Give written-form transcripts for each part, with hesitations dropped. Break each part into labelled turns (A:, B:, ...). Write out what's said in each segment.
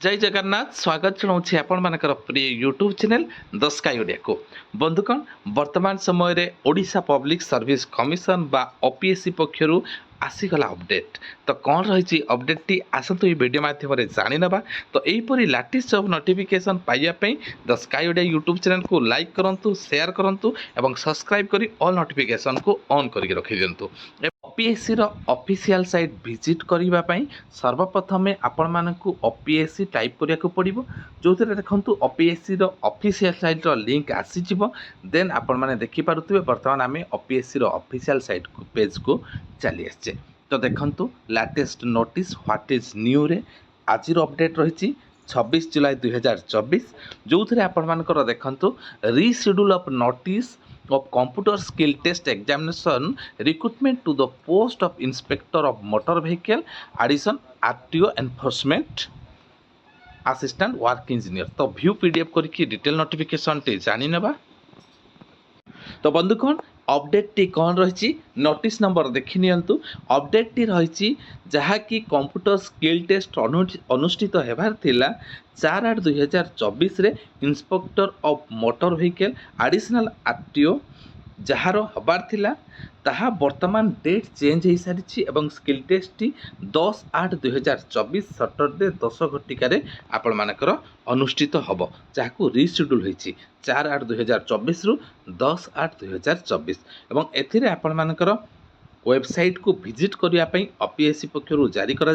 A: जय जगन्नाथ स्वागत जनाऊँ आपण मानकर प्रिय YouTube channel the sky Odia को बंधुकण वर्तमान समय रे ओडिशा पब्लिक सर्विस कमिशन बा ओपीएससी पक्षरु आसीगला अपडेट। तो कौन रही अपडेट टी आसतु ये वीडियो माध्यम जानी नबा। तो यहीपरि लाटेस्ट सब नोटिफिकेशन पाइबापी the sky Odia YouTube channel को लाइक करूँ, शेयर करूँ और सब्सक्राइब करी ऑल नोटिफिकेशन को ऑन करके रखी दिंतु। ओपीएससी रो ऑफिशियल साइट विजिट करिबा पई सर्वप्रथमे आपण मानकु ओपीएससी टाइप करिया को पड़िबो। जो थरे देखंतु ओपीएससी रो ऑफिशियल साइट रो लिंक आसी जिवो। देन आपण माने देखि पारुतबे वर्तमान आमे ओपीएससी रो ऑफिशियल साइट को पेज को चली आछे। तो देखंतु latest notice what is new रे आज रो अपडेट रहिछि 26 जुलाई 2024 जो थरे आपण मानकर देखंतु reschedule of notice of computer skill test examination recruitment to the post of inspector of motor vehicle addition RTO enforcement assistant work engineer। तो व्यू पीडीएफ करके डिटेल नोटिफिकेशन टे जानी नबा। तो बंधुगण अपडेट टी कौन रही नोटिस नंबर देखि नियंतु। अपडेट टी रही जहाँ कि कंप्यूटर स्किल टेस्ट अनुष्ठित हेबार थिला 4/8/2024 रे inspector of motor vehicle additional RTO jar हबार थिला ताहा वर्तमान डेट चेंज हो सारी एवं स्किल टेस्ट टी 10/8/2024 सैटरडे 10 घटिकार आपण मानकर अनुष्ठित हम जहाँ रिशेड्यूल होती 4/8/2024 रु 10/8/2024 एवं एथिरे आपण मानकर वेबसाइट को विजिट करने ओपीएससी पक्षर जारी करा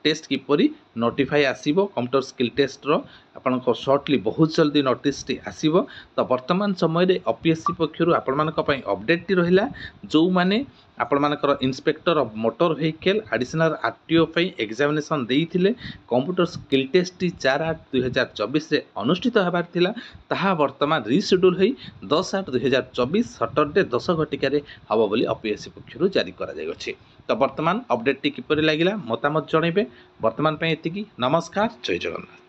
A: टेस्ट किपरि नोटिफाई आसीबो कंप्यूटर स्किल टेस्ट रो आपण शॉर्टली बहुत जल्दी नोटिस टी आसीबो। तो वर्तमान समय रे ओपीएससी पक्षर आपण मानक पई अपडेट टी रहिला जो माने आपण मानकर inspector of motor vehicle additional RTO पई एग्जामिनेशन देइथिले कंप्यूटर स्किल टेस्ट टी 4/8/2024 रे अनुष्ठित हेबार थिला ताहा वर्तमान रिशेड्यूल होई 10/8/2024 सैटरडे 10 घटिकार हबो बोली ओपीएससी पक्षर जारी करा जाय अछि। तो वर्तमान अपडेट टी किपरि लागिला मतामत जणैबे। वर्तमान पई एतिकी। नमस्कार, जय जगन्नाथ।